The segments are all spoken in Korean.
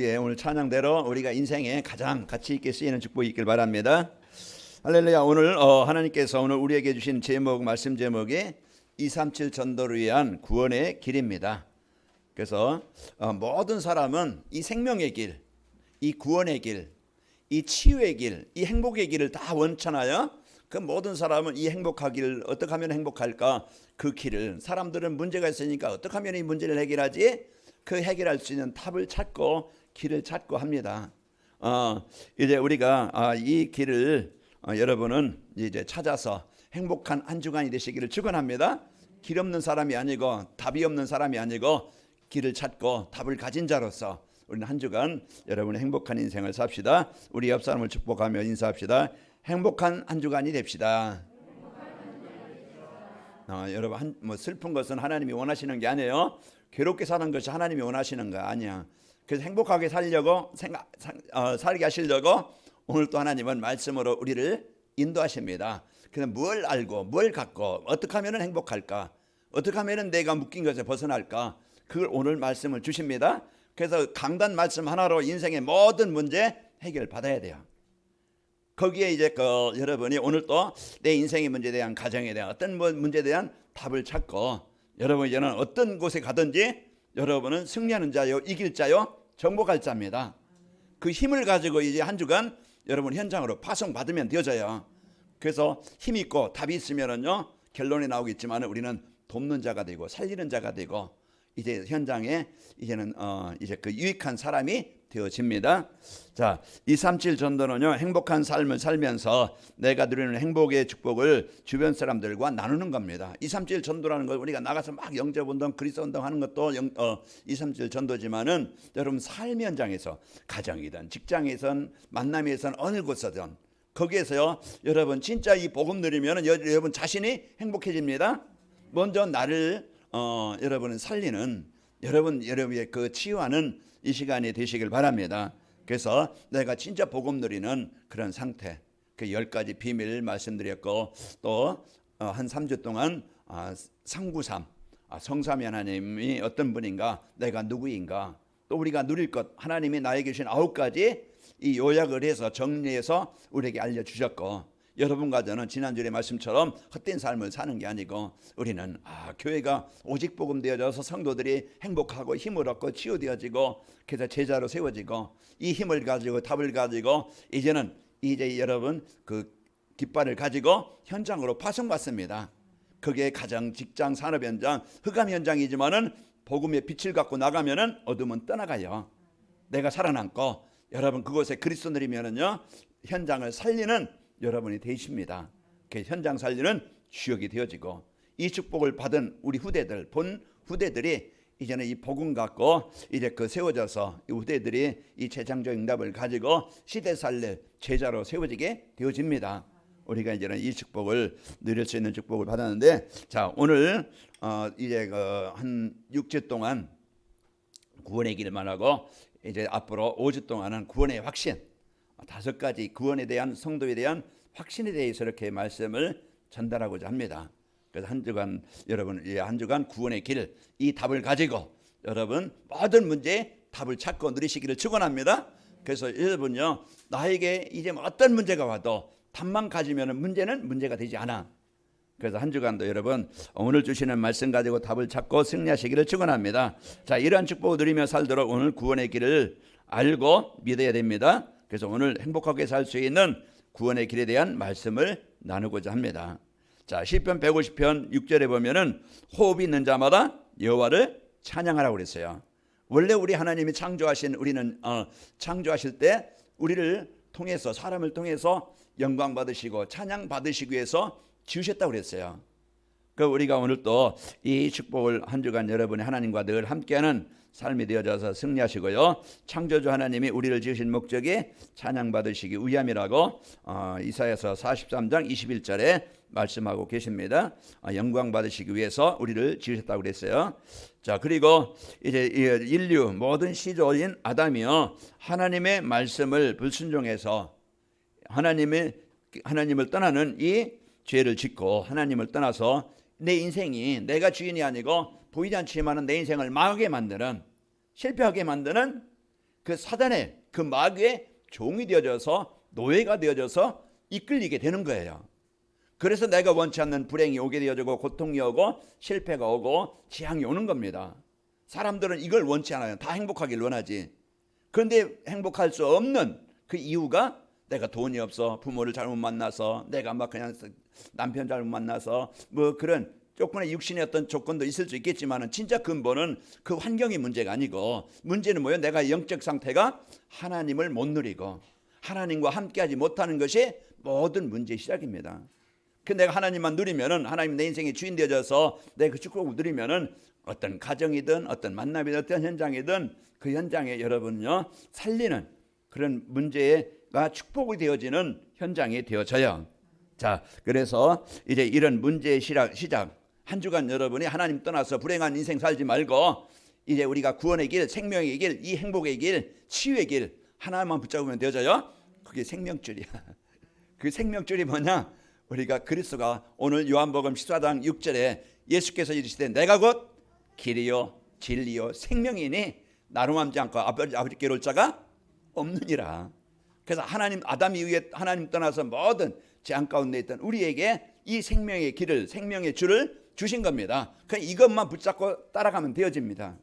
예, 오늘 찬양대로 우리가 인생에 가장 가치 있게 쓰이는 축복이 있길 바랍니다. 할렐루야. 오늘 하나님께서 오늘 우리에게 주신 제목, 말씀 제목이 237 전도를 위한 구원의 길입니다. 그래서 모든 사람은 이 생명의 길, 이 구원의 길, 이 치유의 길, 이 행복의 길을 다 원하잖아요. 그 모든 사람은 이 행복하기를 어떻게 하면 행복할까? 그 길을, 사람들은 문제가 있으니까 어떻게 하면 이 문제를 해결하지? 그 해결할 수 있는 답을 찾고 길을 찾고 합니다. 이제 우리가 이 길을 여러분은 이제 찾아서 행복한 한 주간이 되시기를 축원합니다. 길 없는 사람이 아니고 답이 없는 사람이 아니고 길을 찾고 답을 가진 자로서 우리는 한 주간 여러분의 행복한 인생을 삽시다. 우리 옆 사람을 축복하며 인사합시다. 행복한 한 주간이 됩시다. 여러분 슬픈 것은 하나님이 원하시는 게 아니에요. 괴롭게 사는 것이 하나님이 원하시는 거 아니야. 그래서 행복하게 살려고 살게 하시려고 오늘 또 하나님은 말씀으로 우리를 인도하십니다. 그래서 뭘 알고 뭘 갖고 어떻게 하면 행복할까? 어떻게 하면 내가 묶인 것에 벗어날까? 그걸 오늘 말씀을 주십니다. 그래서 강단 말씀 하나로 인생의 모든 문제 해결받아야 돼요. 거기에 이제 여러분이 오늘 또 내 인생의 문제에 대한, 가정에 대한 어떤 문제에 대한 답을 찾고 여러분 이제는 어떤 곳에 가든지 여러분은 승리하는 자요, 이길 자요, 정복할 자입니다. 그 힘을 가지고 이제 한 주간 여러분 현장으로 파송받으면 되어져요. 그래서 힘 있고 답이 있으면은요 결론이 나오겠지만 우리는 돕는 자가 되고 살리는 자가 되고 이제 현장에 이제는 이제 그 유익한 사람이 되어집니다. 자, 237 전도는요 행복한 삶을 살면서 내가 누리는 행복의 축복을 주변 사람들과 나누는 겁니다. 237 전도라는 걸 우리가 나가서 막 영접운동, 그리스도운동 하는 것도 237 전도지만은 여러분 삶 현장에서, 가정이든 직장에선 만남에선 어느 곳이든 거기에서요 여러분 진짜 이 복음 누리면은 여러분 자신이 행복해집니다. 먼저 나를 여러분은 살리는 여러분의 그 치유하는 이 시간이 되시길 바랍니다. 그래서 내가 진짜 복음 누리는 그런 상태, 그 10가지 비밀 말씀드렸고 또 한 3주 동안 상구삼, 성삼위 하나님이 어떤 분인가, 내가 누구인가, 또 우리가 누릴 것, 하나님이 나에게 주신 9가지 이 요약을 해서 정리해서 우리에게 알려주셨고, 여러분과 저는 지난주의 말씀처럼 헛된 삶을 사는 게 아니고 우리는 교회가 오직 복음 되어져서 성도들이 행복하고 힘을 얻고 치유되어지고 그래서 제자로 세워지고 이 힘을 가지고 답을 가지고 이제는 이제 여러분 그 깃발을 가지고 현장으로 파송받습니다. 그게 가정, 직장, 산업 현장, 흑암 현장이지만은 복음의 빛을 갖고 나가면은 어둠은 떠나가요. 내가 살아남고 여러분 그곳에 그리스도 누리면은요 현장을 살리는 여러분이 되십니다. 그 현장 살리는 주역이 되어지고 이 축복을 받은 우리 후대들, 본 후대들이 이제는 이 복음 갖고 이제 그 세워져서 이 후대들이 이 재창조 응답을 가지고 시대 살릴 제자로 세워지게 되어집니다. 우리가 이제는 이 축복을 누릴 수 있는 축복을 받았는데, 자 오늘 이제 한 6주 동안 구원의 길만 하고 이제 앞으로 5주 동안은 구원의 확신, 5가지 구원에 대한, 성도에 대한 확신에 대해서 이렇게 말씀을 전달하고자 합니다. 그래서 한 주간 여러분 한 주간 구원의 길, 이 답을 가지고 여러분 모든 문제에 답을 찾고 누리시기를 축원합니다. 그래서 여러분요 나에게 이제 어떤 문제가 와도 답만 가지면 문제는 문제가 되지 않아. 그래서 한 주간도 여러분 오늘 주시는 말씀 가지고 답을 찾고 승리하시기를 축원합니다. 자, 이러한 축복을 누리며 살도록 오늘 구원의 길을 알고 믿어야 됩니다. 그래서 오늘 행복하게 살 수 있는 구원의 길에 대한 말씀을 나누고자 합니다. 자, 시편 150편 6절에 보면은 호흡이 있는 자마다 여호와를 찬양하라고 그랬어요. 원래 우리 하나님이 창조하신, 우리는 창조하실 때 우리를 통해서, 사람을 통해서 영광 받으시고 찬양 받으시기 위해서 지으셨다고 그랬어요. 그 우리가 오늘 또 이 축복을 한 주간 여러분이 하나님과 늘 함께하는 삶이 되어져서 승리하시고요. 창조주 하나님이 우리를 지으신 목적이 찬양받으시기 위함이라고 이사야서 43장 21절에 말씀하고 계십니다. 영광 받으시기 위해서 우리를 지으셨다고 그랬어요. 자, 그리고 이제 인류 모든 시조인 아담이요 하나님의 말씀을 불순종해서 하나님을 떠나는 이 죄를 짓고 하나님을 떠나서 내 인생이 내가 주인이 아니고 보이지 않지만은 내 인생을 망하게 만드는, 실패하게 만드는 그 사단의 그 마귀의 종이 되어져서 노예가 되어져서 이끌리게 되는 거예요. 그래서 내가 원치 않는 불행이 오게 되어지고 고통이 오고 실패가 오고 재앙이 오는 겁니다. 사람들은 이걸 원치 않아요. 다 행복하길 원하지. 그런데 행복할 수 없는 그 이유가 내가 돈이 없어, 부모를 잘못 만나서, 내가 막 그냥 남편 잘못 만나서, 뭐 그런 조건의 육신의 어떤 조건도 있을 수 있겠지만은 진짜 근본은 그 환경이 문제가 아니고, 문제는 뭐예요? 내가 영적 상태가 하나님을 못 누리고 하나님과 함께하지 못하는 것이 모든 문제의 시작입니다. 그 내가 하나님만 누리면은, 하나님 내 인생의 주인 되어져서 내가 그 축복을 누리면은 어떤 가정이든 어떤 만남이든 어떤 현장이든 그 현장에 여러분요 살리는 그런 문제가 축복이 되어지는 현장이 되어져요. 자, 그래서 이제 이런 문제의 시작 한 주간 여러분이 하나님 떠나서 불행한 인생 살지 말고 이제 우리가 구원의 길, 생명의 길, 이 행복의 길, 치유의 길 하나만 붙잡으면 되어져요. 그게 생명줄이야. 그 생명줄이 뭐냐? 우리가 그리스도가 오늘 요한복음 14장 6절에 예수께서 이르시되 내가 곧 길이요 진리요 생명이니 나로 함지 않고 아버지께로 올 자가 없느니라. 그래서 하나님 아담 이후에 하나님 떠나서 모든 재앙 가운데 있던 우리에게 이 생명의 길을, 생명의 줄을 주신 겁니다. 그냥 이것만 붙잡고 따라가면 되어집니다.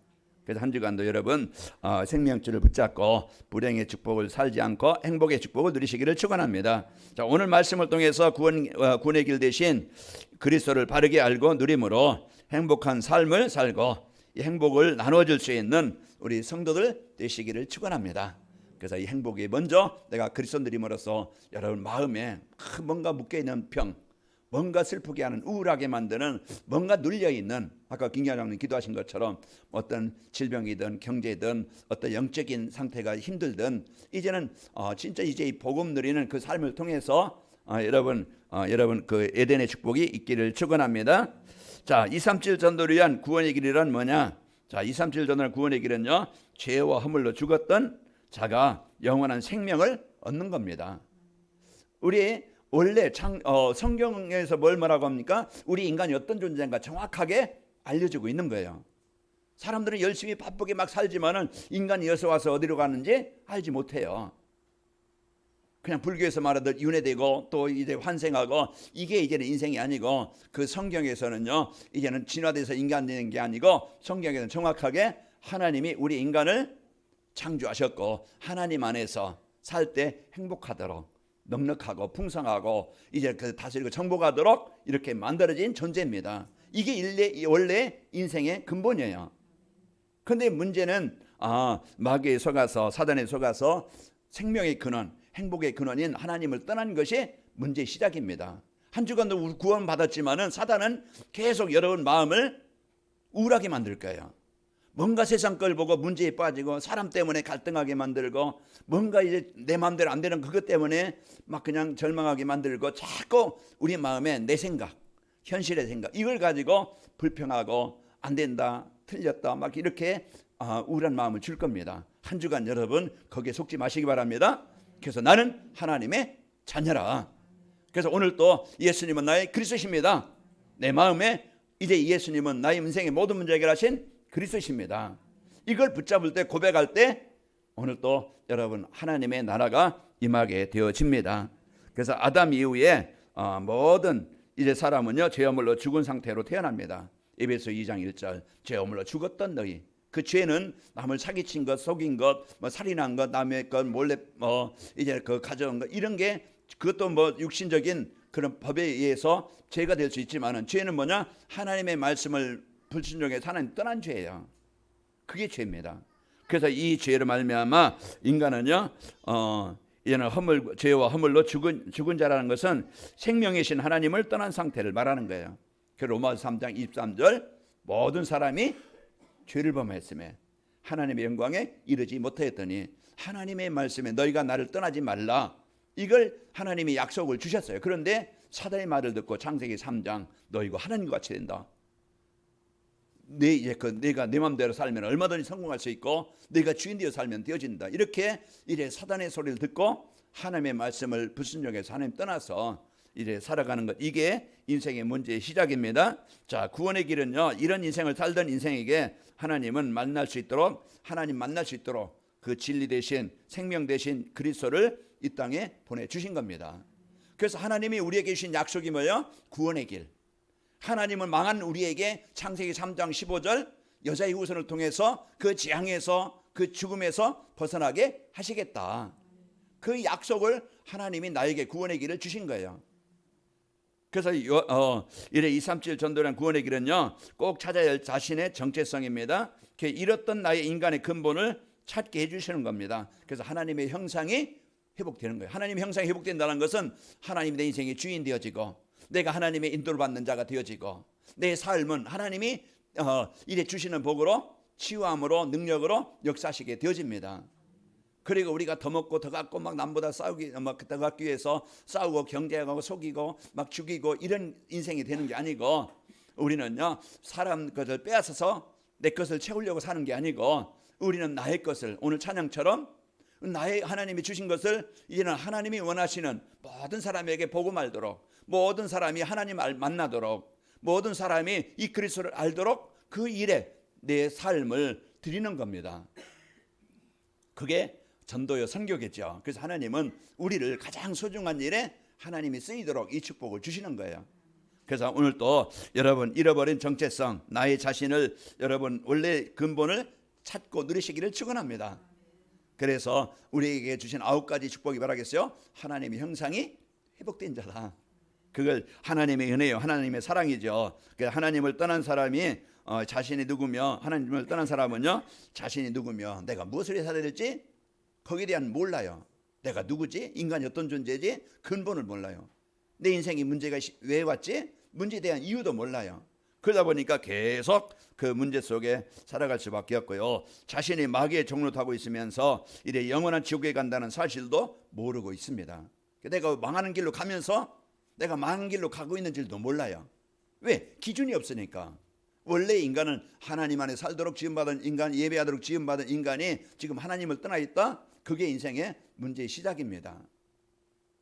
그래서 한 주간도 여러분 생명줄을 붙잡고 불행의 축복을 살지 않고 행복의 축복을 누리시기를 축원합니다. 자, 오늘 말씀을 통해서 구원의 길 대신 그리스도를 바르게 알고 누림으로 행복한 삶을 살고 이 행복을 나눠줄 수 있는 우리 성도들 되시기를 축원합니다. 그래서 이 행복이 먼저 내가 그리스도 누림으로써 여러분 마음에 뭔가 묶여있는 병, 뭔가 슬프게 하는, 우울하게 만드는, 뭔가 눌려있는, 아까 김기환장님 기도하신 것처럼 어떤 질병이든 경제든 어떤 영적인 상태가 힘들든 이제는 진짜 이제 이 복음 누리는 그 삶을 통해서 여러분 그 에덴의 축복이 있기를 축원합니다. 자, 237 전도를 위한 구원의 길이란 뭐냐? 자, 237 전도의 구원의 길은요, 죄와 허물로 죽었던 자가 영원한 생명을 얻는 겁니다. 우리 원래 성경에서 뭘 말하고 합니까? 우리 인간이 어떤 존재인가 정확하게 알려주고 있는 거예요. 사람들은 열심히 바쁘게 막 살지만은 인간이 여기서 와서 어디로 가는지 알지 못해요. 그냥 불교에서 말하듯 윤회되고 또 이제 환생하고 이게 이제는 인생이 아니고, 그 성경에서는요 이제는 진화돼서 인간 되는 게 아니고 성경에서는 정확하게 하나님이 우리 인간을 창조하셨고 하나님 안에서 살 때 행복하도록 넉넉하고 풍성하고 이제 그 다스리고 정복하도록 이렇게 만들어진 존재입니다. 이게 원래 인생의 근본이에요. 그런데 문제는 마귀에 속아서, 사단에 속아서 생명의 근원, 행복의 근원인 하나님을 떠난 것이 문제의 시작입니다. 한 주간도 구원 받았지만은 사단은 계속 여러분 마음을 우울하게 만들 거예요. 뭔가 세상 걸 보고 문제에 빠지고 사람 때문에 갈등하게 만들고 뭔가 이제 내 마음대로 안 되는 그것 때문에 막 그냥 절망하게 만들고 자꾸 우리 마음에 내 생각, 현실의 생각 이걸 가지고 불평하고 안 된다, 틀렸다 막 이렇게 우울한 마음을 줄 겁니다. 한 주간 여러분 거기에 속지 마시기 바랍니다. 그래서 나는 하나님의 자녀라. 그래서 오늘 또 예수님은 나의 그리스도십니다. 내 마음에 이제 예수님은 나의 인생의 모든 문제 해결하신 그리스도십니다. 이걸 붙잡을 때, 고백할 때 오늘 또 여러분 하나님의 나라가 임하게 되어집니다. 그래서 아담 이후에 모든 이제 사람은요 죄어물로 죽은 상태로 태어납니다. 에베소 2장 1절 죄어물로 죽었던 너희, 그 죄는 남을 사기친 것, 속인 것, 뭐 살인한 것, 남의 것 몰래 이제 그 가져온 것 이런 게 그것도 뭐 육신적인 그런 법에 의해서 죄가 될 수 있지만은 죄는 뭐냐? 하나님의 말씀을 불순종해서 하나님 떠난 죄예요. 그게 죄입니다. 그래서 이 죄로 말미암아 인간은요 이제는 죄와 허물로 죽은 자라는 것은 생명이신 하나님을 떠난 상태를 말하는 거예요. 그 로마서 3장 23절 모든 사람이 죄를 범했음에 하나님의 영광에 이르지 못하였더니 하나님의 말씀에 너희가 나를 떠나지 말라, 이걸 하나님이 약속을 주셨어요. 그런데 사단의 말을 듣고 창세기 3장 너희가 하나님과 같이 된다. 내가 내 마음대로 살면 얼마든지 성공할 수 있고 내가 주인 되어 살면 되어진다. 이렇게 이제 사단의 소리를 듣고 하나님의 말씀을 불순종해서 하나님 떠나서 이제 살아가는 것, 이게 인생의 문제의 시작입니다. 자, 구원의 길은요 이런 인생을 살던 인생에게 하나님 만날 수 있도록 그 진리 대신 생명 대신 그리스도를 이 땅에 보내주신 겁니다. 그래서 하나님이 우리에게 주신 약속이 뭐예요? 구원의 길. 하나님은 망한 우리에게 창세기 3장 15절 여자의 후손을 통해서 그 재앙에서 그 죽음에서 벗어나게 하시겠다. 그 약속을 하나님이 나에게 구원의 길을 주신 거예요. 그래서 이래 237 전도란 구원의 길은요, 꼭 찾아야 할 자신의 정체성입니다. 잃었던 나의 인간의 근본을 찾게 해주시는 겁니다. 그래서 하나님의 형상이 회복되는 거예요. 하나님의 형상이 회복된다는 것은 하나님이 내 인생의 주인 되어지고, 내가 하나님의 인도를 받는 자가 되어지고, 내 삶은 하나님이 이래 주시는 복으로 치유함으로 능력으로 역사하시게 되어집니다. 그리고 우리가 더 먹고 더 갖고 막 남보다 싸우기 더 갖기 위해서 싸우고 경쟁하고 속이고 막 죽이고 이런 인생이 되는 게 아니고, 우리는요 사람 것을 빼앗아서 내 것을 채우려고 사는 게 아니고, 우리는 나의 것을 오늘 찬양처럼 나의 하나님이 주신 것을 이제는 하나님이 원하시는 모든 사람에게 보고 말도록, 모든 사람이 하나님을 만나도록, 모든 사람이 이 그리스도를 알도록 그 일에 내 삶을 드리는 겁니다. 그게 전도요 선교겠죠. 그래서 하나님은 우리를 가장 소중한 일에 하나님이 쓰이도록 이 축복을 주시는 거예요. 그래서 오늘 또 여러분 잃어버린 정체성, 나의 자신을 여러분 원래 근본을 찾고 누리시기를 축원합니다. 그래서 우리에게 주신 9가지 축복이 바라겠어요. 하나님의 형상이 회복된 자다. 그걸 하나님의 은혜요, 하나님의 사랑이죠. 하나님을 떠난 사람이 자신이 누구며, 하나님을 떠난 사람은요 자신이 누구며 내가 무엇을 해야 될지 거기에 대한 몰라요. 내가 누구지? 인간이 어떤 존재지? 근본을 몰라요. 내 인생에 문제가 왜 왔지? 문제에 대한 이유도 몰라요. 그러다 보니까 계속 그 문제 속에 살아갈 수밖에 없고요. 자신이 마귀의 종로 타고 있으면서 이래 영원한 지옥에 간다는 사실도 모르고 있습니다. 내가 망하는 길로 가면서 내가 망한 길로 가고 있는 줄도 몰라요. 왜? 기준이 없으니까. 원래 인간은 하나님 안에 살도록 지음받은 인간, 예배하도록 지음받은 인간이 지금 하나님을 떠나 있다? 그게 인생의 문제의 시작입니다.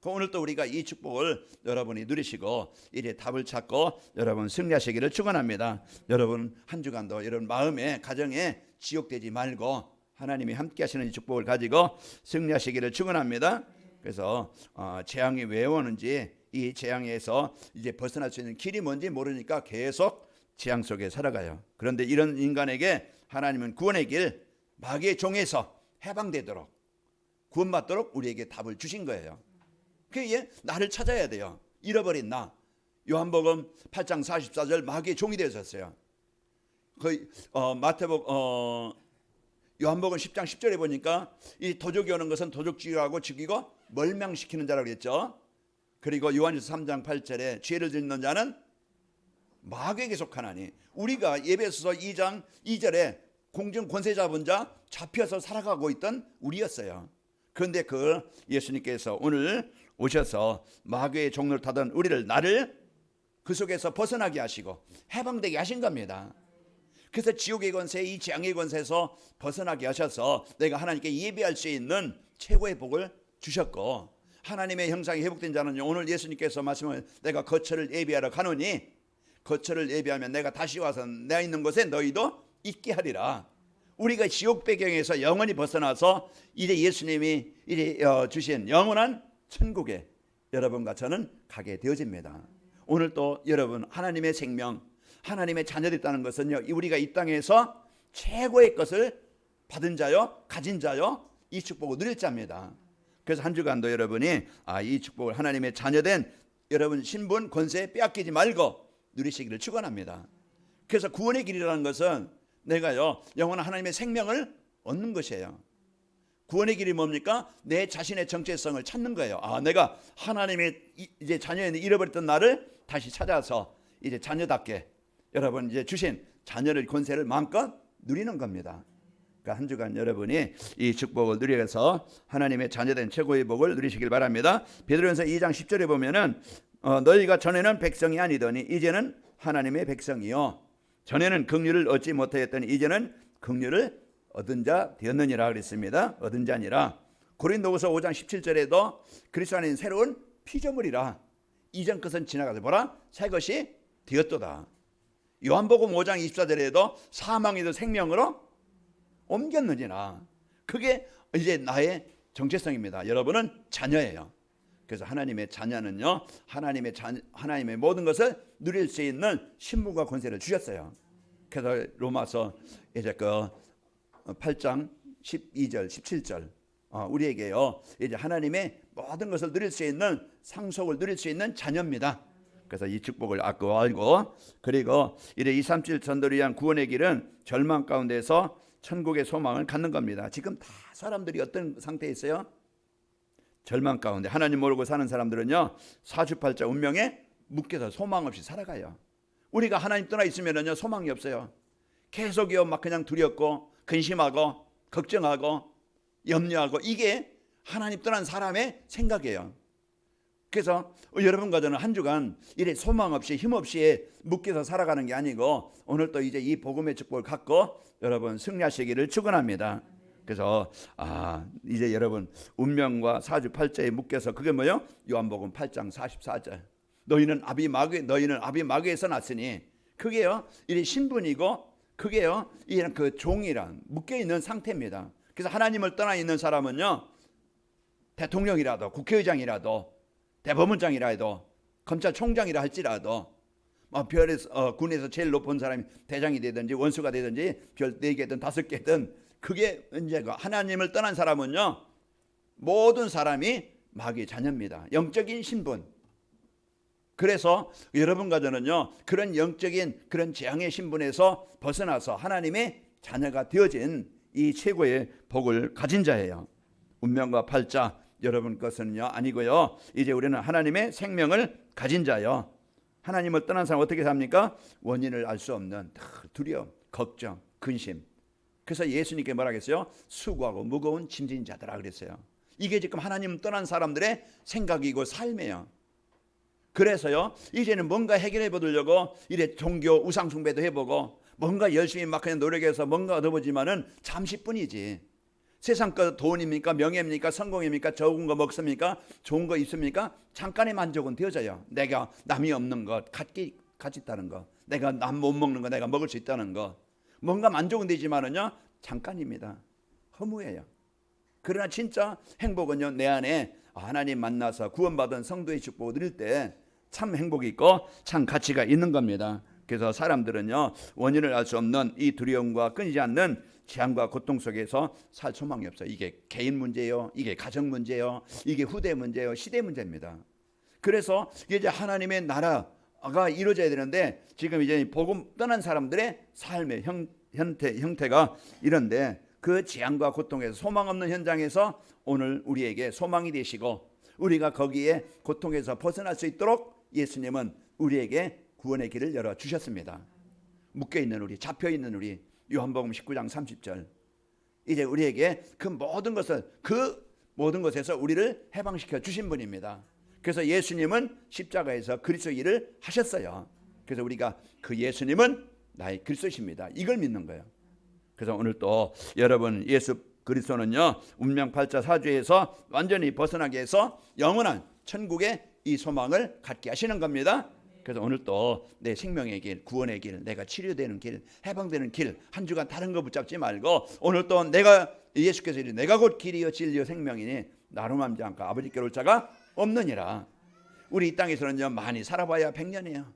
오늘 또 우리가 이 축복을 여러분이 누리시고 이래 답을 찾고 여러분 승리하시기를 축원합니다. 여러분 한 주간도 여러분 마음에 가정에 지옥되지 말고 하나님이 함께 하시는 이 축복을 가지고 승리하시기를 축원합니다. 그래서 재앙이 왜 오는지, 이 재앙에서 이제 벗어날 수 있는 길이 뭔지 모르니까 계속 재앙 속에 살아가요. 그런데 이런 인간에게 하나님은 구원의 길, 마귀의 종에서 해방되도록, 구원받도록 우리에게 답을 주신 거예요. 그게 나를 찾아야 돼요. 잃어버린 나. 요한복음 8장 44절 마귀의 종이 되셨어요. 요한복음 10장 10절에 보니까 이 도적이 오는 것은 도적질하고 죽이고 멸망시키는 자라고 했죠. 그리고 요한일서 3장 8절에 죄를 짓는 자는 마귀에게 속하나니, 우리가 예배소서 2장 2절에 공중 권세 잡은 자 잡혀서 살아가고 있던 우리였어요. 그런데 그 예수님께서 오늘 오셔서 마귀의 종로를 타던 우리를, 나를 그 속에서 벗어나게 하시고 해방되게 하신 겁니다. 그래서 지옥의 권세, 이 재앙의 권세에서 벗어나게 하셔서 내가 하나님께 예배할 수 있는 최고의 복을 주셨고, 하나님의 형상이 회복된 자는 오늘 예수님께서 말씀을, 내가 거처를 예비하러 가노니 거처를 예비하면 내가 다시 와서 내가 있는 곳에 너희도 있게 하리라. 우리가 지옥 배경에서 영원히 벗어나서 이제 예수님이 이제 주신 영원한 천국에 여러분과 저는 가게 되어집니다. 오늘 또 여러분 하나님의 생명, 하나님의 자녀가 있다는 것은요, 우리가 이 땅에서 최고의 것을 받은 자요, 가진 자요, 이 축복을 누릴 자입니다. 그래서 한 주간도 여러분이 이 축복을 하나님의 자녀된 여러분 신분, 권세 빼앗기지 말고 누리시기를 축원합니다. 그래서 구원의 길이라는 것은 내가요 영원한 하나님의 생명을 얻는 것이에요. 구원의 길이 뭡니까? 내 자신의 정체성을 찾는 거예요. 내가 하나님의 이제 자녀인 잃어버렸던 나를 다시 찾아서 이제 자녀답게 여러분 이제 주신 자녀를 권세를 마음껏 누리는 겁니다. 그러니까 한 주간 여러분이 이 축복을 누리면서 하나님의 자녀된 최고의 복을 누리시길 바랍니다. 베드로전서 2장 10절에 보면은 너희가 전에는 백성이 아니더니 이제는 하나님의 백성이요, 전에는 긍휼을 얻지 못하였더니 이제는 긍휼을 얻은 자 되었느니라 그랬습니다. 얻은 자니라. 고린도후서 5장 17절에도 그리스도 안에 새로운 피조물이라. 이전 것은 지나가서 보라 새 것이 되었도다. 요한복음 5장 24절에도 사망에도 생명으로 옮겼느니라. 그게 이제 나의 정체성입니다. 여러분은 자녀예요. 그래서 하나님의 자녀는요, 하나님의 모든 것을 누릴 수 있는 신분과 권세를 주셨어요. 그래서 로마서 이제 그 8장 12절 17절 우리에게요, 이제 하나님의 모든 것을 누릴 수 있는 상속을 누릴 수 있는 자녀입니다. 그래서 이 축복을 알고, 그리고 이제 237 전도를 위한 구원의 길은 절망 가운데서 천국의 소망을 갖는 겁니다. 지금 다 사람들이 어떤 상태에 있어요? 절망 가운데. 하나님 모르고 사는 사람들은요, 사주팔자 운명에 묶여서 소망 없이 살아가요. 우리가 하나님 떠나 있으면은요, 소망이 없어요. 계속이요, 막 그냥 두렵고 근심하고 걱정하고 염려하고, 이게 하나님 떠난 사람의 생각이에요. 그래서 여러분과 저는 한 주간 이래 소망 없이 힘 없이 묶여서 살아가는 게 아니고, 오늘 또 이제 이 복음의 축복을 갖고 여러분 승리하시기를 축원합니다. 그래서 이제 여러분 운명과 사주팔자에 묶여서, 그게 뭐예요? 요한복음 8장 44절. 너희는 아비마귀에서 났으니, 그게요 이래 신분이고, 그게요 이런 그 종이란 묶여 있는 상태입니다. 그래서 하나님을 떠나 있는 사람은요, 대통령이라도 국회의장이라도 대법원장이라도 검찰총장이라 할지라도 군에서 제일 높은 사람이 대장이 되든지 원수가 되든지 별 4개든 5개든, 그게 문제가, 하나님을 떠난 사람은요, 모든 사람이 마귀의 자녀입니다. 영적인 신분. 그래서 여러분과 저는요, 그런 영적인 그런 재앙의 신분에서 벗어나서 하나님의 자녀가 되어진 이 최고의 복을 가진 자예요. 운명과 팔자 여러분 것은요 아니고요, 이제 우리는 하나님의 생명을 가진 자요. 하나님을 떠난 사람 어떻게 삽니까? 원인을 알 수 없는 두려움, 걱정, 근심. 그래서 예수님께 뭐라 그랬어요? 수고하고 무거운 짐진 자들아 그랬어요. 이게 지금 하나님 떠난 사람들의 생각이고 삶이에요. 그래서요, 이제는 뭔가 해결해 보려고 이래 종교 우상 숭배도 해보고 뭔가 열심히 막 그냥 노력해서 뭔가 얻어보지만은 잠시뿐이지. 세상 거 돈입니까? 명예입니까? 성공입니까? 적은 거 먹습니까? 좋은 거 입습니까? 잠깐의 만족은 되어져요. 내가 남이 없는 것, 같이 있다는 거, 내가 남 못 먹는 거 내가 먹을 수 있다는 거, 뭔가 만족은 되지만은요 잠깐입니다. 허무해요. 그러나 진짜 행복은요, 내 안에 하나님 만나서 구원받은 성도의 축복을 누릴 때 참 행복이 있고 참 가치가 있는 겁니다. 그래서 사람들은요, 원인을 알 수 없는 이 두려움과 끊이지 않는 재앙과 고통 속에서 살 소망이 없어요. 이게 개인 문제예요, 이게 가정 문제예요, 이게 후대 문제예요, 시대 문제입니다. 그래서 이제 하나님의 나라가 이루어져야 되는데, 지금 이제 복음 떠난 사람들의 삶의 형태가 이런데, 그 재앙과 고통에서 소망 없는 현장에서 오늘 우리에게 소망이 되시고, 우리가 거기에 고통에서 벗어날 수 있도록 예수님은 우리에게 구원의 길을 열어주셨습니다. 묶여있는 우리, 잡혀있는 우리, 요한복음 19장 30절. 이제 우리에게 그 모든 것에서 우리를 해방시켜 주신 분입니다. 그래서 예수님은 십자가에서 그리스도의 일을 하셨어요. 그래서 우리가 그 예수님은 나의 그리스도십니다, 이걸 믿는 거예요. 그래서 오늘 또 여러분, 예수 그리스도는요, 운명팔자 사주에서 완전히 벗어나게 해서 영원한 천국의 이 소망을 갖게 하시는 겁니다. 그래서 오늘 또 내 생명의 길, 구원의 길, 내가 치료되는 길, 해방되는 길, 한 주간 다른 거 붙잡지 말고, 오늘 또 예수께서 이르되 내가 곧 길이요 진리요 생명이니 나로 말미암지 않고 아버지께 올 자가 없느니라. 우리 이 땅에서는요, 많이 살아봐야 100년이에요.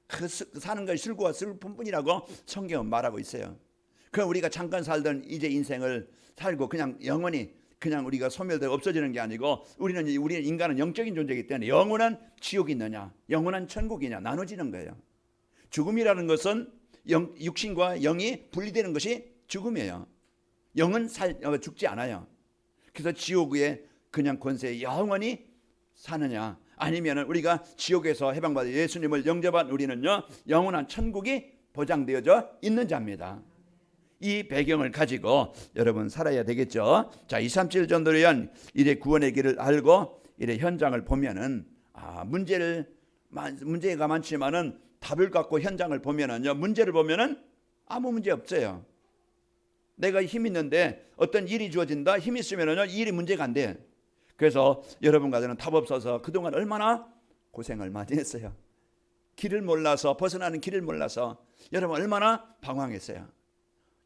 그 사는 것이 슬고와 슬픔뿐이라고 성경은 말하고 있어요. 그럼 우리가 잠깐 살던 이제 인생을 살고 그냥 영원히 그냥 우리가 소멸되고 없어지는 게 아니고, 우리는 인간은 영적인 존재이기 때문에 영원한 지옥이 있느냐 영원한 천국이냐 나눠지는 거예요. 죽음이라는 것은 육신과 영이 분리되는 것이 죽음이에요. 영은 죽지 않아요. 그래서 지옥의 그냥 권세에 영원히 사느냐, 아니면 우리가 지옥에서 해방받아 예수님을 영접한 우리는요, 영원한 천국이 보장되어져 있는 자입니다. 이 배경을 가지고 여러분 살아야 되겠죠. 자, 237 전도를 위한 이래 구원의 길을 알고 이래 현장을 보면은 문제가 많지만은 답을 갖고 현장을 보면은요, 문제를 보면은 아무 문제 없어요. 내가 힘 있는데 어떤 일이 주어진다, 힘 있으면은요, 이 일이 문제가 안 돼. 그래서 여러분과 저는 답 없어서 그동안 얼마나 고생을 많이 했어요. 길을 몰라서, 벗어나는 길을 몰라서 여러분 얼마나 방황했어요.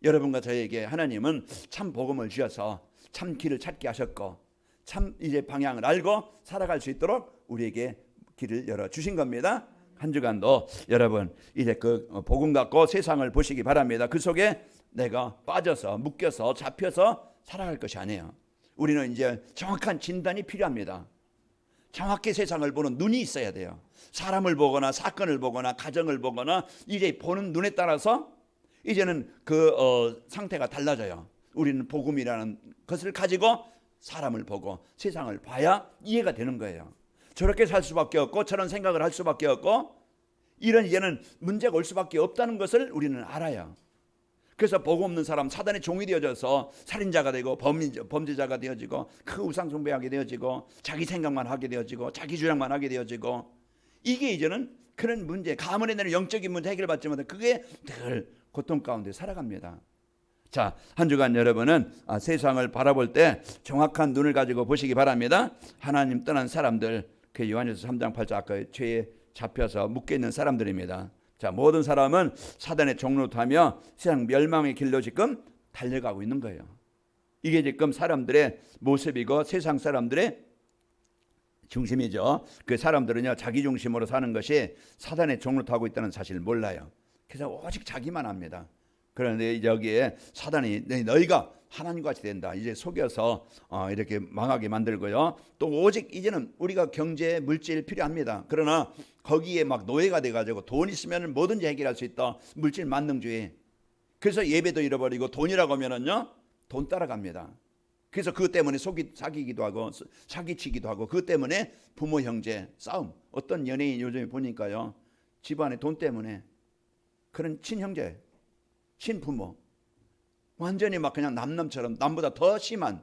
여러분과 저에게 하나님은 참 복음을 주셔서 참 길을 찾게 하셨고 참 이제 방향을 알고 살아갈 수 있도록 우리에게 길을 열어 주신 겁니다. 한 주간도 여러분 이제 그 복음 갖고 세상을 보시기 바랍니다. 그 속에 내가 빠져서 묶여서 잡혀서 살아갈 것이 아니에요. 우리는 이제 정확한 진단이 필요합니다. 정확히 세상을 보는 눈이 있어야 돼요. 사람을 보거나 사건을 보거나 가정을 보거나 이제 보는 눈에 따라서 이제는 그 상태가 달라져요. 우리는 복음이라는 것을 가지고 사람을 보고 세상을 봐야 이해가 되는 거예요. 저렇게 살 수밖에 없고 저런 생각을 할 수밖에 없고 이런 이제는 문제가 올 수밖에 없다는 것을 우리는 알아요. 그래서 복음 없는 사람 사단의 종이 되어져서 살인자가 되고 범죄자가 되어지고 그 우상 숭배하게 되어지고 자기 생각만 하게 되어지고 자기 주장만 하게 되어지고 이게 이제는 그런 문제 가문에 대한 영적인 문제 해결받지 못해 그게 늘 고통 가운데 살아갑니다. 자, 한 주간 여러분은 세상을 바라볼 때 정확한 눈을 가지고 보시기 바랍니다. 하나님 떠난 사람들 그 요한일서 3장 8절 아까 죄에 잡혀서 묶여있는 사람들입니다. 자, 모든 사람은 사단의 종로 타며 세상 멸망의 길로 지금 달려가고 있는 거예요. 이게 지금 사람들의 모습이고 세상 사람들의 중심이죠. 그 사람들은요 자기 중심으로 사는 것이 사단의 종로 타고 있다는 사실을 몰라요. 그래서 오직 자기만 합니다. 그런데 여기에 사단이 너희가 하나님같이 된다. 이제 속여서 이렇게 망하게 만들고요. 또 오직 이제는 우리가 경제, 물질 필요합니다. 그러나 거기에 막 노예가 돼가지고 돈 있으면 뭐든지 해결할 수 있다. 물질 만능주의. 그래서 예배도 잃어버리고 돈이라고 하면은요 돈 따라갑니다. 그래서 그것 때문에 사기기도 하고 사기치기도 하고 그것 때문에 부모 형제 싸움. 어떤 연예인 요즘에 보니까요 집안에 돈 때문에 그런 친형제, 친부모 완전히 막 그냥 남처럼 남보다 더 심한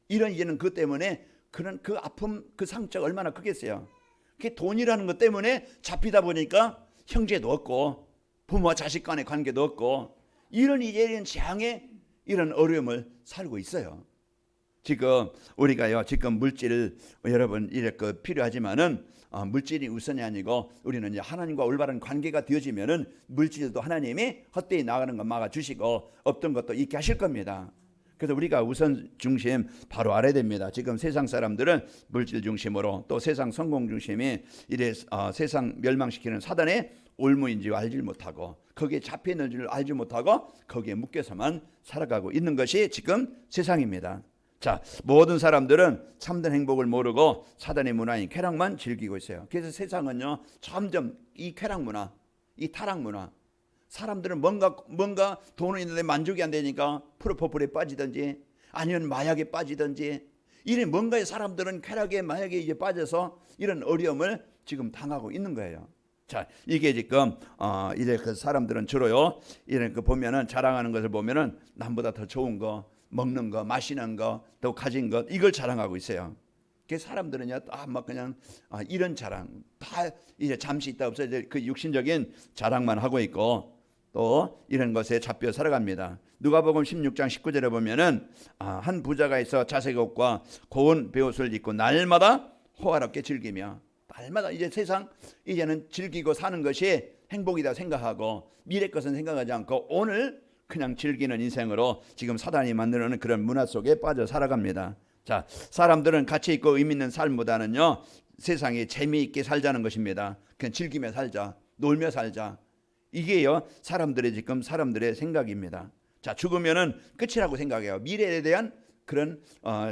이런 이제는 그것 때문에 그런 그 아픔 그 상처가 얼마나 크겠어요. 그게 돈이라는 것 때문에 잡히다 보니까 형제도 없고 부모와 자식 간의 관계도 없고 이런 이제 장애 이런 어려움을 살고 있어요. 지금 우리가요 지금 물질 여러분 이렇게 필요하지만은 물질이 우선이 아니고 우리는 이제 하나님과 올바른 관계가 되어지면은 물질도 하나님이 헛되이 나가는 것 막아주시고 없던 것도 있게 하실 겁니다. 그래서 우리가 우선 중심 바로 알아야 됩니다. 지금 세상 사람들은 물질 중심으로 또 세상 성공 중심이 이래 세상 멸망시키는 사단의 올무인지 알지 못하고 거기에 잡혀 있는 줄 알지 못하고 거기에 묶여서만 살아가고 있는 것이 지금 세상입니다. 자, 모든 사람들은 참된 행복을 모르고 사단의 문화인 쾌락만 즐기고 있어요. 그래서 세상은요 점점 이 쾌락 문화, 이 타락 문화 사람들은 뭔가 돈은 있는데 만족이 안 되니까 프로포폴에 빠지든지 아니면 마약에 빠지든지 이런 뭔가에 사람들은 쾌락에 마약에 이제 빠져서 이런 어려움을 지금 당하고 있는 거예요. 자, 이게 지금 이제 그 사람들은 주로요 이런 그 보면은 자랑하는 것을 보면은 남보다 더 좋은 거 먹는 거, 마시는 거, 또 가진 것 이걸 자랑하고 있어요. 그 사람들은요, 막 그냥 이런 자랑 다 이제 잠시 있다 없어 이제 그 육신적인 자랑만 하고 있고 또 이런 것에 잡혀 살아갑니다. 누가복음 16장 19절에 보면은 한 부자가 있어 자색 옷과 고운 베옷을 입고 날마다 호화롭게 즐기며 날마다 이제 세상 이제는 즐기고 사는 것이 행복이다 생각하고 미래 것은 생각하지 않고 오늘 그냥 즐기는 인생으로 지금 사단이 만드는 그런 문화 속에 빠져 살아갑니다. 자, 사람들은 가치 있고 의미 있는 삶보다는요 세상에 재미있게 살자는 것입니다. 그냥 즐기며 살자, 놀며 살자. 이게요 사람들의 지금 사람들의 생각입니다. 자, 죽으면은 끝이라고 생각해요. 미래에 대한 그런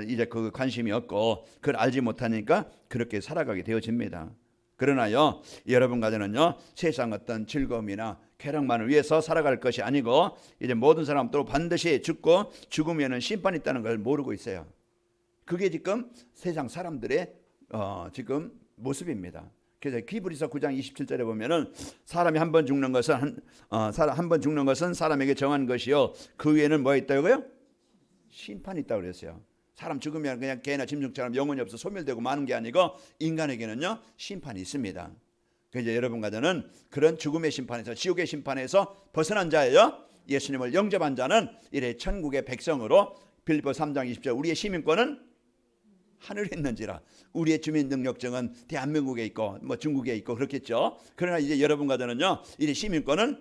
이제 그 관심이 없고 그걸 알지 못하니까 그렇게 살아가게 되어집니다. 그러나요 여러분 가정은요 세상 어떤 즐거움이나 쾌락만을 위해서 살아갈 것이 아니고 이제 모든 사람도 반드시 죽고 죽으면은 심판이 있다는 걸 모르고 있어요. 그게 지금 세상 사람들의 지금 모습입니다. 그래서 히브리서 9장 27절에 보면은 사람이 한 번 죽는 것은 한 번 죽는 것은 사람에게 정한 것이요 그 위에는 뭐 있다고요? 심판이 있다고 그랬어요. 사람 죽으면 그냥 개나 짐승처럼 영혼이 없어 소멸되고 마는 게 아니고 인간에게는요 심판이 있습니다. 그래서 여러분 가정은 그런 죽음의 심판에서 지옥의 심판에서 벗어난 자예요. 예수님을 영접한 자는 이래 천국의 백성으로 빌립보 3장 20절 우리의 시민권은 하늘에 있는지라. 우리의 주민 능력증은 대한민국에 있고 뭐 중국에 있고 그렇겠죠. 그러나 이제 여러분 가정은요 이래 시민권은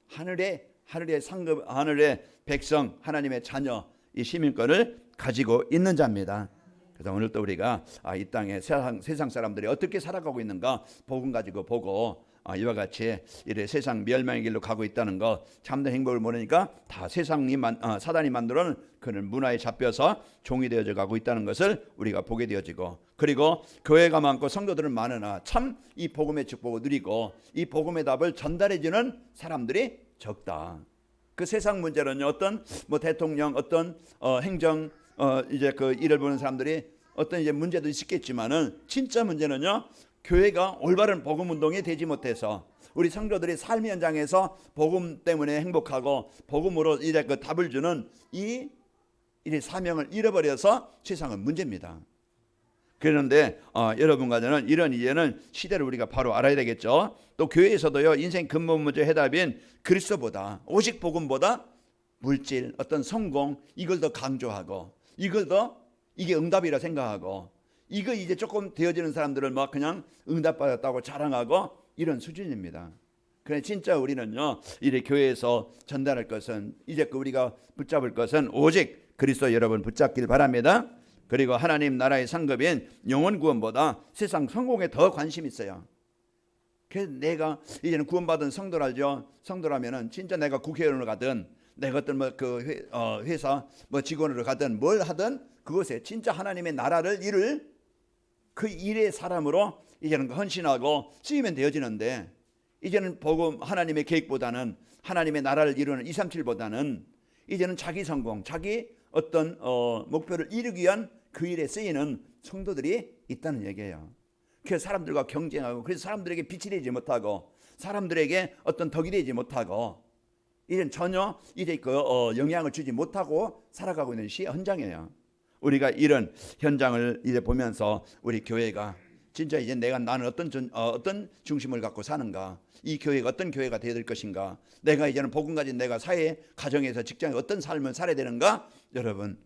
하늘에 하늘의 상급, 하늘의 백성, 하나님의 자녀, 이 시민권을 가지고 있는 자입니다. 그래서 오늘 또 우리가 이 땅에 세상 사람들이 어떻게 살아가고 있는가 복음 가지고 보고 이와 같이 이래 세상 멸망의 길로 가고 있다는 거, 참된 행복을 모르니까 다 세상이 사단이 만들어놓은 그런 문화에 잡혀서 종이 되어져 가고 있다는 것을 우리가 보게 되어지고, 그리고 교회가 많고 성도들은 많으나 참 이 복음의 축복을 누리고 이 복음의 답을 전달해주는 사람들이 적다. 그 세상 문제는요, 어떤 뭐 대통령, 어떤 행정 이제 그 일을 보는 사람들이 어떤 이제 문제도 있겠지만은 진짜 문제는요, 교회가 올바른 복음 운동이 되지 못해서 우리 성도들이 삶의 현장에서 복음 때문에 행복하고 복음으로 이제 그 답을 주는 이 사명을 잃어버려서 세상은 문제입니다. 그런데 여러분과 저는 이런 이제는 시대를 우리가 바로 알아야 되겠죠. 또 교회에서도요, 인생 근본 문제 해답인 그리스도보다, 오직 복음보다 물질, 어떤 성공, 이걸 더 강조하고 이걸 더 이게 응답이라 생각하고, 이거 이제 조금 되어지는 사람들을 막 그냥 응답받았다고 자랑하고 이런 수준입니다. 그래 진짜 우리는요, 이래 교회에서 전달할 것은, 이제 우리가 붙잡을 것은 오직 그리스도 여러분 붙잡길 바랍니다. 그리고 하나님 나라의 상급인 영혼 구원보다 세상 성공에 더 관심 있어요. 그래서 내가 이제는 구원받은 성도라죠. 성도라면은 진짜 내가 국회의원으로 가든 내가 어떤 뭐 그 회사 뭐 직원으로 가든 뭘 하든 그것에 진짜 하나님의 나라를 이룰 그 일의 사람으로 이제는 헌신하고 쓰이면 되어지는데, 이제는 복음 하나님의 계획보다는 하나님의 나라를 이루는 237보다는 이제는 자기 성공, 자기 어떤 목표를 이루기 위한 그 일에 쓰이는 성도들이 있다는 얘기예요. 그래서 사람들과 경쟁하고, 그래서 사람들에게 빛이 되지 못하고 사람들에게 어떤 덕이 되지 못하고 이제는 전혀 이제 그 영향을 주지 못하고 살아가고 있는 현장이에요. 우리가 이런 현장을 이제 보면서 우리 교회가 진짜 이제 나는 어떤 중심을 갖고 사는가, 이 교회가 어떤 교회가 되어야 될 것인가, 내가 이제는 복음 가진 내가 사회, 가정에서, 직장에 어떤 삶을 살아야 되는가, 여러분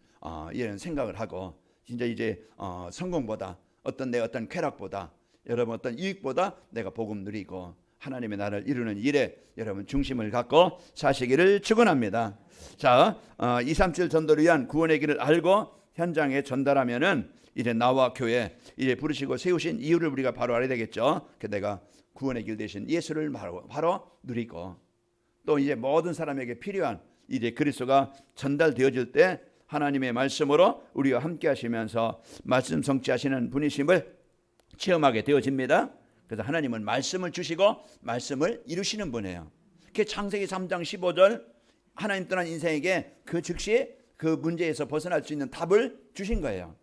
이런 생각을 하고 진짜 이제 성공보다 어떤 내 어떤 쾌락보다, 여러분 어떤 이익보다 내가 복음 누리고 하나님의 나라를 이루는 일에 여러분 중심을 갖고 사시기를 축원합니다. 자, 237 전도를 위한 구원의 길을 알고 현장에 전달하면은 이제 나와 교회 이제 부르시고 세우신 이유를 우리가 바로 알아야 되겠죠. 그 내가 구원의 길 대신 예수를 바로 누리고, 또 이제 모든 사람에게 필요한 이제 그리스도가 전달되어질 때 하나님의 말씀으로 우리와 함께 하시면서 말씀 성취하시는 분이심을 체험하게 되어집니다. 그래서 하나님은 말씀을 주시고 말씀을 이루시는 분이에요. 그 창세기 3장 15절 하나님 떠난 인생에게 그 즉시 그 문제에서 벗어날 수 있는 답을 주신 거예요.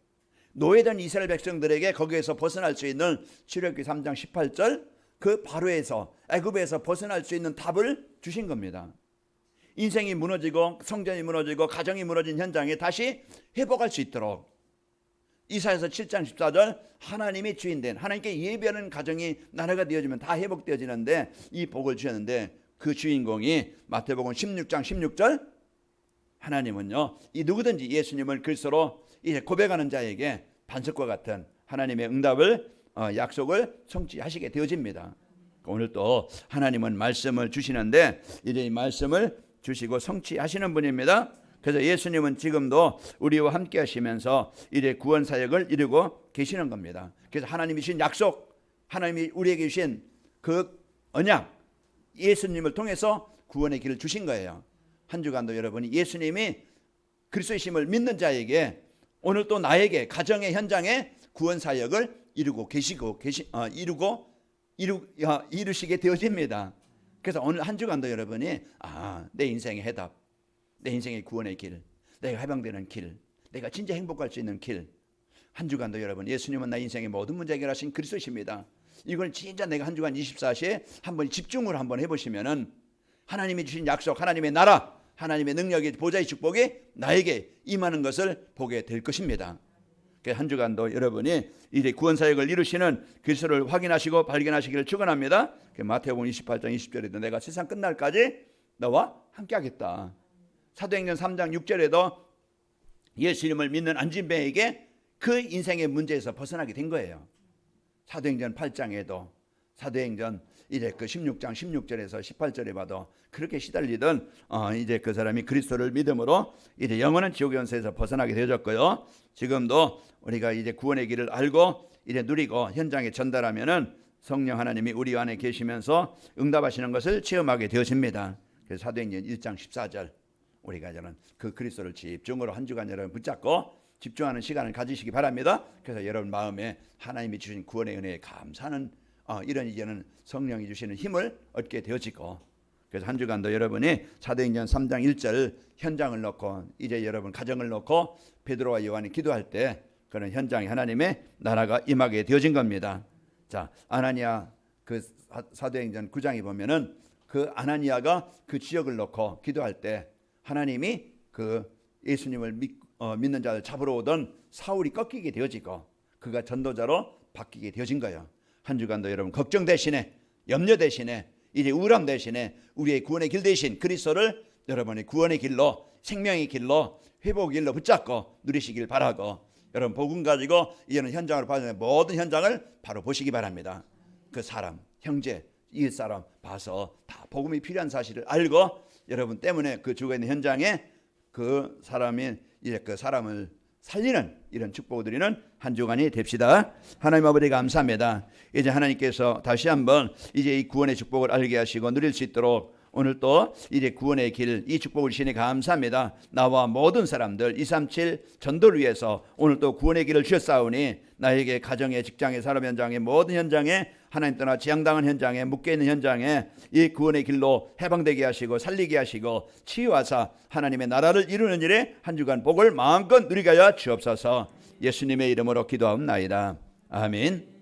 노예된 이스라엘 백성들에게 거기에서 벗어날 수 있는 출애굽기 3장 18절 그 바로에서 애굽에서 벗어날 수 있는 답을 주신 겁니다. 인생이 무너지고 성전이 무너지고 가정이 무너진 현장에 다시 회복할 수 있도록 이사야서 7장 14절 하나님이 주인된, 하나님께 예배하는 가정이 나라가 되어지면 다 회복되어지는데 이 복을 주셨는데, 그 주인공이 마태복음 16장 16절 하나님은요, 이 누구든지 예수님을 그리스도로 이제 고백하는 자에게 반석과 같은 하나님의 응답을 약속을 성취하시게 되어집니다. 오늘 또 하나님은 말씀을 주시는데 이제 이 말씀을 주시고 성취하시는 분입니다. 그래서 예수님은 지금도 우리와 함께 하시면서 이제 구원 사역을 이루고 계시는 겁니다. 그래서 하나님이 주신 약속, 하나님이 우리에게 주신 그 언약, 예수님을 통해서 구원의 길을 주신 거예요. 한 주간도 여러분이 예수님이 그리스도이심을 믿는 자에게 오늘 또 나에게 가정의 현장에 구원 사역을 이루시게 되어집니다. 그래서 오늘 한 주간도 여러분이 내 인생의 해답, 내 인생의 구원의 길, 내가 해방되는 길, 내가 진짜 행복할 수 있는 길, 한 주간도 여러분 예수님은 나 인생의 모든 문제 해결하신 그리스도십니다. 이걸 진짜 내가 한 주간 24시에 한번 집중을 한번 해보시면은 하나님이 주신 약속, 하나님의 나라, 하나님의 능력의 보좌의 축복이 나에게 임하는 것을 보게 될 것입니다. 한 주간도 여러분이 이제 구원 사역을 이루시는 그리스도를 확인하시고 발견하시기를 축원합니다. 마태복음 28장 20절에도 내가 세상 끝날까지 너와 함께하겠다. 사도행전 3장 6절에도 예수님을 믿는 안진뱅에게 그 인생의 문제에서 벗어나게 된 거예요. 사도행전 8장에도, 사도행전 이제 그 16장 16절에서 18절에 봐도 그렇게 시달리던 이제 그 사람이 그리스도를 믿음으로 이제 영원한 지옥의 연세에서 벗어나게 되어졌고요. 지금도 우리가 이제 구원의 길을 알고 이제 누리고 현장에 전달하면은 성령 하나님이 우리 안에 계시면서 응답하시는 것을 체험하게 되어집니다. 그래서 사도행전 1장 14절 우리가 저는 그 그리스도를 집중으로 한 주간 여러분 붙잡고 집중하는 시간을 가지시기 바랍니다. 그래서 여러분 마음에 하나님이 주신 구원의 은혜에 감사하는 이런 이제는 성령이 주시는 힘을 얻게 되어지고, 그래서 한 주간도 여러분이 사도행전 3장 1절 현장을 놓고 이제 여러분 가정을 놓고 베드로와 요한이 기도할 때 그런 현장에 하나님의 나라가 임하게 되어진 겁니다. 자, 아나니아 그 사도행전 9장에 보면은 그 아나니아가 그 지역을 놓고 기도할 때 하나님이 그 예수님을 믿는 자를 잡으러 오던 사울이 꺾이게 되어지고 그가 전도자로 바뀌게 되어진 거예요. 한 주간도 여러분 걱정 대신에 염려 대신에 이제 우울함 대신에 우리의 구원의 길 대신 그리스도를 여러분의 구원의 길로 생명의 길로 회복의 길로 붙잡고 누리시길 바라고, 여러분 복음 가지고 이제는 현장으로 봐서 모든 현장을 바로 보시기 바랍니다. 그 사람, 형제, 이웃 사람 봐서 다 복음이 필요한 사실을 알고 여러분 때문에 그 죽어 있는 현장에 그 사람이 이제 그 사람을 살리는 이런 축복을 드리는 한 주간이 됩시다. 하나님 아버지 감사합니다. 이제 하나님께서 다시 한번 이제 이 구원의 축복을 알게 하시고 누릴 수 있도록 오늘 또 이제 구원의 길 이 축복을 주시니 감사합니다. 나와 모든 사람들 237 전도를 위해서 오늘 또 구원의 길을 주셨사오니 나에게 가정에 직장에 산업 현장에 모든 현장에 하나님 떠나 지향당한 현장에 묶여있는 현장에 이 구원의 길로 해방되게 하시고 살리게 하시고 치유하사 하나님의 나라를 이루는 일에 한 주간 복을 마음껏 누리게 하여 주옵소서. 예수님의 이름으로 기도하옵나이다. 아멘.